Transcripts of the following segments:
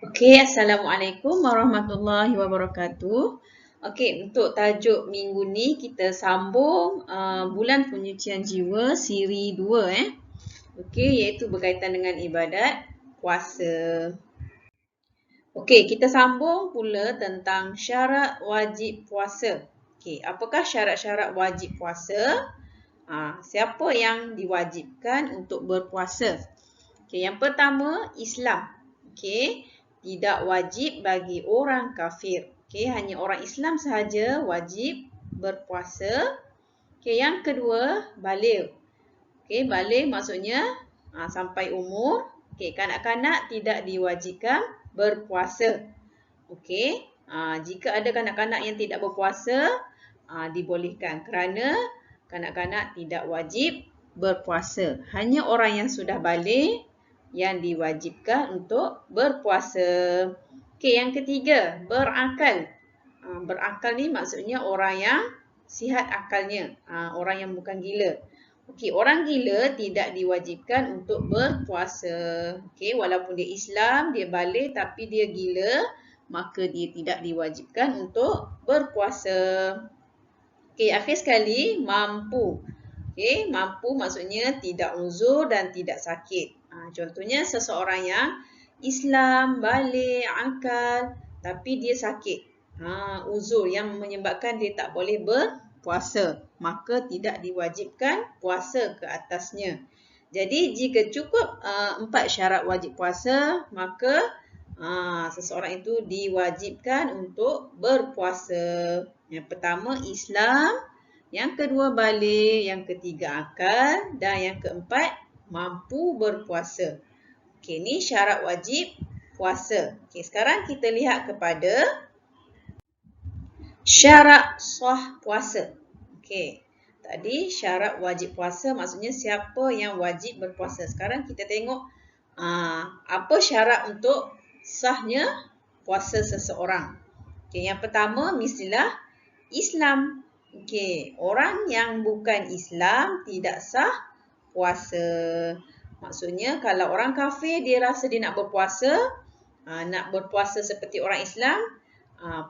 Okey, Assalamualaikum warahmatullahi wabarakatuh. Okey, untuk tajuk minggu ni kita sambung bulan penyucian jiwa siri 2 Okey, iaitu berkaitan dengan ibadat puasa. Okey, kita sambung pula tentang syarat wajib puasa. Okey, apakah syarat-syarat wajib puasa? Siapa yang diwajibkan untuk berpuasa? Okey, yang pertama Islam. Okey, tidak wajib bagi orang kafir. Okey, hanya orang Islam sahaja wajib berpuasa. Okey, yang kedua baligh. Okey, baligh maksudnya sampai umur. Okey, kanak-kanak tidak diwajibkan berpuasa. Okey, jika ada kanak-kanak yang tidak berpuasa, dibolehkan kerana kanak-kanak tidak wajib berpuasa. Hanya orang yang sudah baligh yang diwajibkan untuk berpuasa. Okey, yang ketiga, berakal. Berakal ni maksudnya orang yang sihat akalnya, orang yang bukan gila. Okey, orang gila tidak diwajibkan untuk berpuasa. Okey, walaupun dia Islam, dia baligh tapi dia gila, maka dia tidak diwajibkan untuk berpuasa. Okey, akhir sekali, mampu. Okey, mampu maksudnya tidak uzur dan tidak sakit. Contohnya seseorang yang Islam, baligh, akal tapi dia sakit. Uzur yang menyebabkan dia tak boleh berpuasa, maka tidak diwajibkan puasa ke atasnya. Jadi jika cukup 4 syarat wajib puasa, maka seseorang itu diwajibkan untuk berpuasa. Yang pertama Islam, yang kedua baligh, yang ketiga akal dan yang keempat mampu berpuasa. Okey, ni syarat wajib puasa. Okey, sekarang kita lihat kepada syarat sah puasa. Okey, tadi syarat wajib puasa maksudnya siapa yang wajib berpuasa. Sekarang kita tengok apa syarat untuk sahnya puasa seseorang. Okey, yang pertama mestilah Islam. Okey, orang yang bukan Islam tidak sah puasa. Maksudnya kalau orang kafir dia rasa dia nak berpuasa, seperti orang Islam,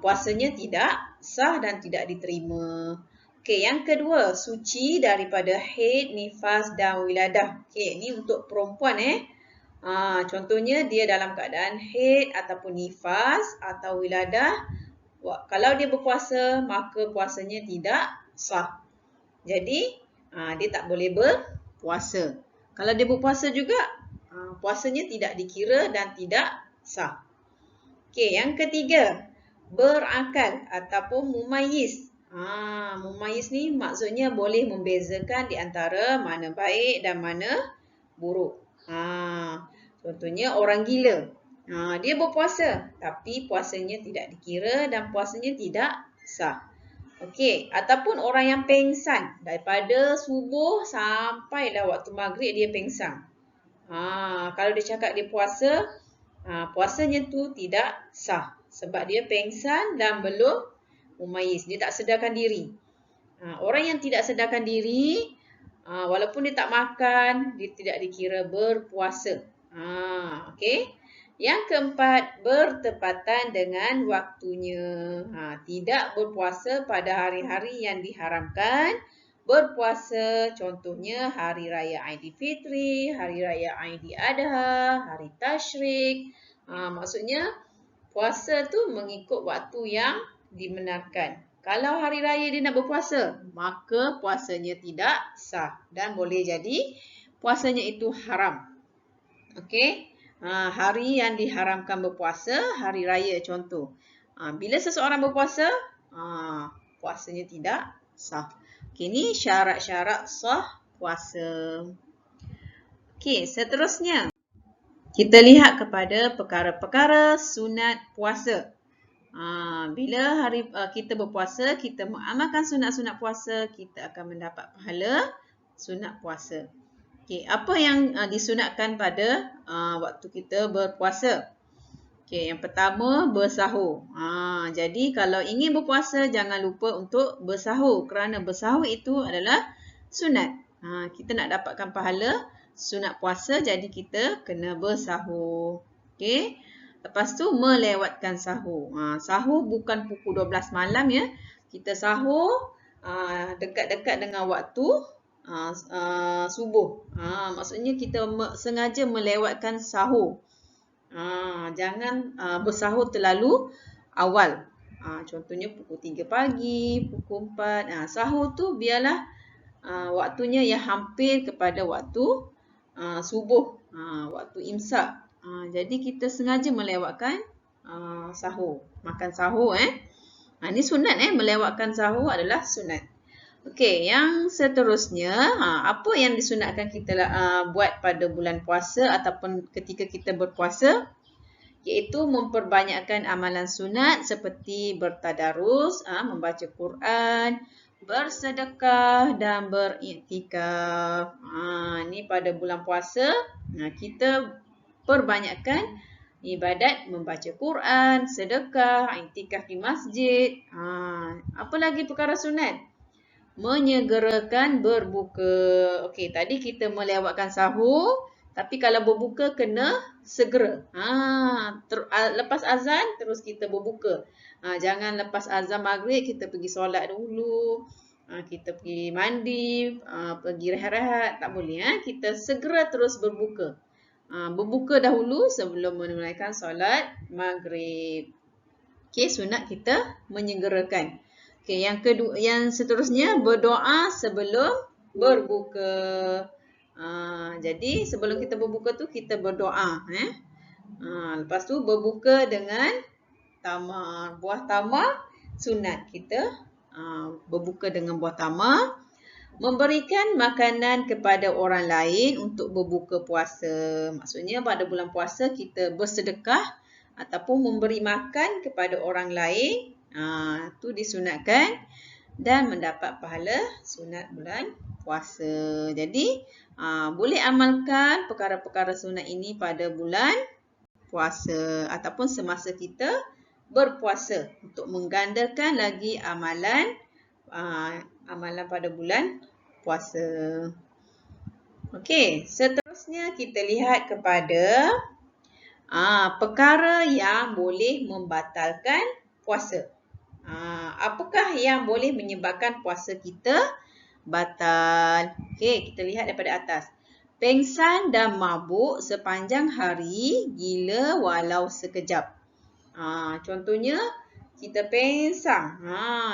puasanya tidak sah dan tidak diterima. Okey, yang kedua, suci daripada haid, nifas dan wiladah. Okey, ni untuk perempuan contohnya dia dalam keadaan haid ataupun nifas atau wiladah. Kalau dia berpuasa, maka puasanya tidak sah. Jadi, dia tak boleh berpuasa. Kalau dia berpuasa juga, puasanya tidak dikira dan tidak sah. Okey, yang ketiga, berakal ataupun mumayyiz. Mumayyiz ni maksudnya boleh membezakan di antara mana baik dan mana buruk. Contohnya orang gila. Dia berpuasa tapi puasanya tidak dikira dan puasanya tidak sah. Okey, ataupun orang yang pengsan daripada subuh sampailah waktu maghrib dia pengsan. Kalau dia cakap dia puasa, puasanya tu tidak sah sebab dia pengsan dan belum mumayyiz. Dia tak sedarkan diri. Orang yang tidak sedarkan diri, walaupun dia tak makan, dia tidak dikira berpuasa. Okey. Yang keempat, bertepatan dengan waktunya. Tidak berpuasa pada hari-hari yang diharamkan. Berpuasa contohnya hari raya Aidilfitri, hari raya Aidiladha, hari Tasyrik. Maksudnya puasa tu mengikut waktu yang dibenarkan. Kalau hari raya dia nak berpuasa, maka puasanya tidak sah dan boleh jadi puasanya itu haram. Okey, hari yang diharamkan berpuasa, hari raya contoh. Bila seseorang berpuasa, puasanya tidak sah. Okey, ni syarat-syarat sah puasa. Okey, seterusnya kita lihat kepada perkara-perkara sunat puasa. Bila hari kita berpuasa, kita mengamalkan sunat-sunat puasa, kita akan mendapat pahala sunat puasa. Okey, apa yang disunatkan pada waktu kita berpuasa? Okey, yang pertama bersahur. Jadi kalau ingin berpuasa jangan lupa untuk bersahur kerana bersahur itu adalah sunat. Kita nak dapatkan pahala sunat puasa jadi kita kena bersahur. Okey. Lepas tu melewatkan sahur. Sahur bukan pukul 12 malam ya. Kita sahur dekat-dekat dengan waktu subuh. Maksudnya kita sengaja melewatkan sahur. Jangan bersahur terlalu awal. Contohnya pukul 3 pagi, pukul 4. Sahur tu biarlah waktunya yang hampir kepada waktu subuh, waktu imsak. Jadi kita sengaja melewatkan sahur, makan sahur. Ini sunat melewatkan sahur adalah sunat. Okey, yang seterusnya, apa yang disunatkan kita buat pada bulan puasa ataupun ketika kita berpuasa, iaitu memperbanyakkan amalan sunat seperti bertadarus, membaca Quran, bersedekah dan beriktikaf. Ni pada bulan puasa, kita perbanyakkan ibadat membaca Quran, sedekah, iktikaf di masjid. Apa lagi perkara sunat? Menyegerakan berbuka. Okey, tadi kita melewatkan sahur, tapi kalau berbuka kena segera. Lepas azan terus kita berbuka. Jangan lepas azan maghrib kita pergi solat dulu. Kita pergi mandi, pergi rehat-rehat. Tak boleh. Kita segera terus berbuka. Berbuka dahulu sebelum menunaikan solat maghrib. Okey, sunat kita menyegerakan. Okey, yang seterusnya berdoa sebelum berbuka. Jadi sebelum kita berbuka tu kita berdoa. Lepas tu berbuka dengan tamar. Buah tamar sunat kita berbuka dengan buah tamar. Memberikan makanan kepada orang lain untuk berbuka puasa. Maksudnya pada bulan puasa kita bersedekah ataupun memberi makan kepada orang lain. Tu disunatkan dan mendapat pahala sunat bulan puasa. Jadi boleh amalkan perkara-perkara sunat ini pada bulan puasa ataupun semasa kita berpuasa untuk menggandakan lagi amalan pada bulan puasa. Okey, seterusnya kita lihat kepada perkara yang boleh membatalkan puasa. Apakah yang boleh menyebabkan puasa kita batal? Okey, kita lihat daripada atas. Pengsan dan mabuk sepanjang hari, gila walau sekejap. Contohnya, kita pengsang.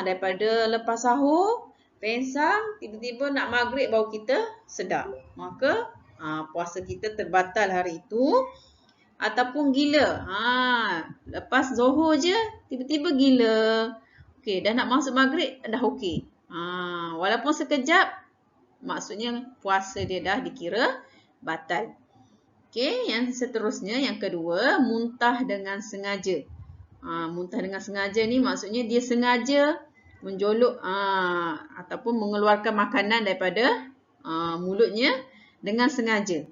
Daripada lepas sahur, pengsang, tiba-tiba nak maghrib baru kita sedar. Maka, puasa kita terbatal hari itu. Ataupun gila. Lepas zuhur je, tiba-tiba gila. Okey, dah nak masuk maghrib, dah okey. Walaupun sekejap, maksudnya puasa dia dah dikira batal. Okey, yang seterusnya, yang kedua, muntah dengan sengaja. Muntah dengan sengaja ni maksudnya dia sengaja menjolok ataupun mengeluarkan makanan daripada mulutnya dengan sengaja.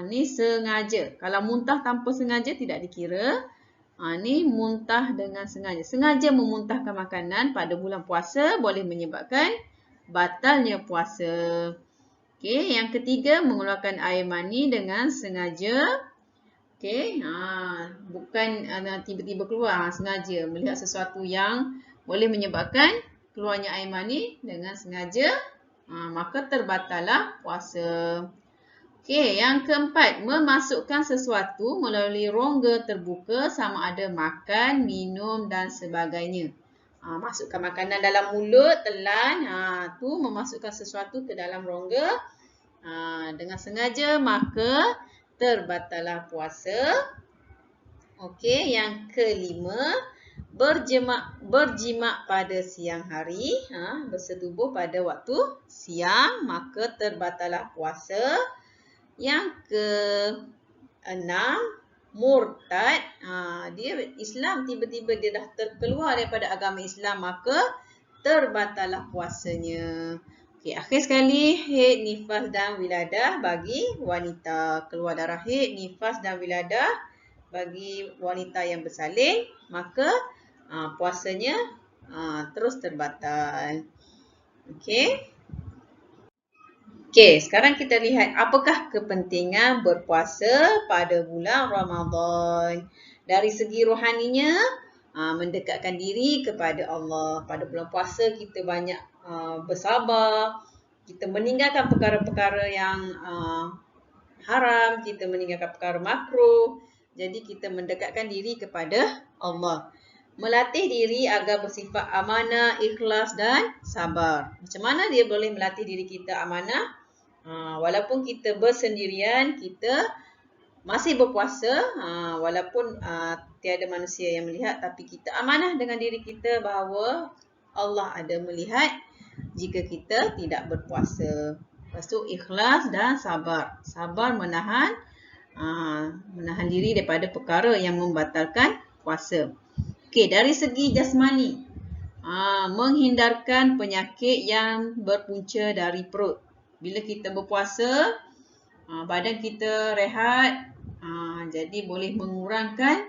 Ni sengaja. Kalau muntah tanpa sengaja tidak dikira. Ni muntah dengan sengaja. Sengaja memuntahkan makanan pada bulan puasa boleh menyebabkan batalnya puasa. Okey, yang ketiga, mengeluarkan air mani dengan sengaja. Okey, bukan tiba-tiba keluar, sengaja melihat sesuatu yang boleh menyebabkan keluarnya air mani dengan sengaja, maka terbatallah puasa. Okey, yang keempat, memasukkan sesuatu melalui rongga terbuka sama ada makan, minum dan sebagainya. Masukkan makanan dalam mulut, telan, tu memasukkan sesuatu ke dalam rongga dengan sengaja, maka terbatallah puasa. Okey, yang kelima, berjimak pada siang hari, bersetubuh pada waktu siang, maka terbatallah puasa. Yang keenam, murtad. Dia Islam, tiba-tiba dia dah terkeluar daripada agama Islam, maka terbatallah puasanya. Okey, akhir sekali, haid, nifas dan wiladah bagi wanita. Keluar darah haid, nifas dan wiladah bagi wanita yang bersalin, maka puasanya terus terbatal. Okey. Okey, sekarang kita lihat apakah kepentingan berpuasa pada bulan Ramadan. Dari segi rohaninya, mendekatkan diri kepada Allah. Pada bulan puasa kita banyak bersabar, kita meninggalkan perkara-perkara yang haram, kita meninggalkan perkara makruh. Jadi kita mendekatkan diri kepada Allah. Melatih diri agar bersifat amanah, ikhlas dan sabar. Macam mana dia boleh melatih diri kita amanah? Walaupun kita bersendirian, kita masih berpuasa, walaupun tiada manusia yang melihat, tapi kita amanah dengan diri kita bahawa Allah ada melihat jika kita tidak berpuasa. Lepas tu ikhlas dan sabar. Sabar menahan diri daripada perkara yang membatalkan puasa. Okey, dari segi jasmani, menghindarkan penyakit yang berpunca dari perut. Bila kita berpuasa, badan kita rehat, jadi boleh mengurangkan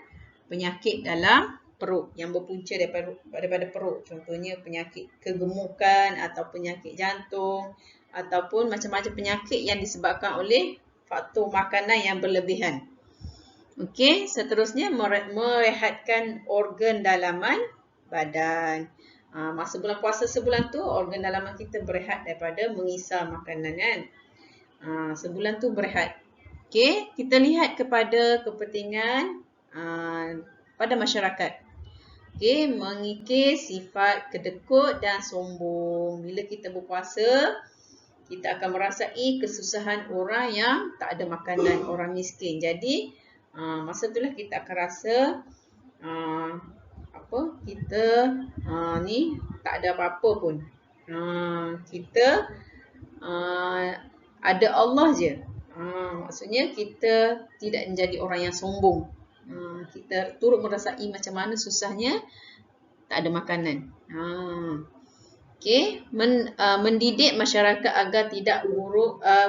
penyakit dalam perut yang berpunca daripada perut. Contohnya penyakit kegemukan atau penyakit jantung ataupun macam-macam penyakit yang disebabkan oleh faktor makanan yang berlebihan. Okey, seterusnya merehatkan organ dalaman badan. Masa bulan puasa sebulan tu, organ dalaman kita berehat daripada mengisar makanan kan. Sebulan tu berehat. Okey, kita lihat kepada kepentingan pada masyarakat. Okey, mengikis sifat kedekut dan sombong. Bila kita berpuasa, kita akan merasai kesusahan orang yang tak ada makanan, orang miskin. Jadi, masa itulah kita akan rasa kita ni tak ada apa-apa pun. Kita ada Allah je. Maksudnya kita tidak menjadi orang yang sombong. Kita turut merasai macam mana susahnya tak ada makanan. Okey, mendidik masyarakat agar tidak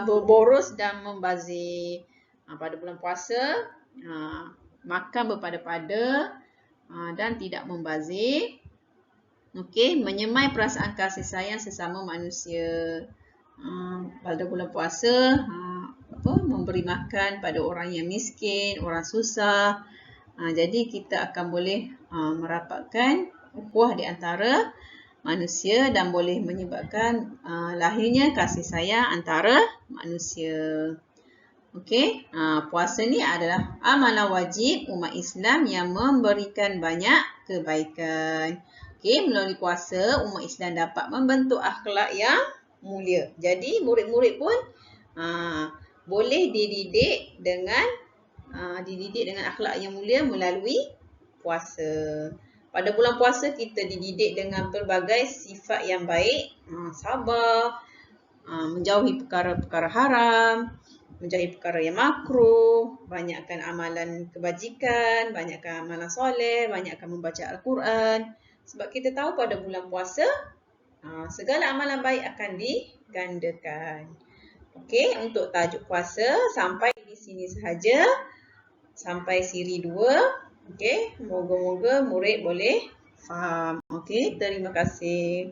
berboros dan membazir. Pada bulan puasa, makan berpada-pada dan tidak membazir. Okey, menyemai perasaan kasih sayang sesama manusia. Pada bulan puasa, memberi makan pada orang yang miskin, orang susah. Jadi kita akan boleh merapatkan ukhuwah di antara manusia dan boleh menyebabkan lahirnya kasih sayang antara manusia. Okey, puasa ni adalah amalan wajib umat Islam yang memberikan banyak kebaikan. Okey, melalui puasa umat Islam dapat membentuk akhlak yang mulia. Jadi murid-murid pun boleh dididik dengan akhlak yang mulia melalui puasa. Pada bulan puasa kita dididik dengan pelbagai sifat yang baik, sabar, menjauhi perkara-perkara haram, menjauhi perkara yang makruh, banyakkan amalan kebajikan, banyakkan amalan soleh, banyakkan membaca Al-Quran. Sebab kita tahu pada bulan puasa, segala amalan baik akan digandakan. Okey, untuk tajuk puasa sampai di sini sahaja. Sampai siri 2. Okey, moga-moga murid boleh faham. Okey, terima kasih.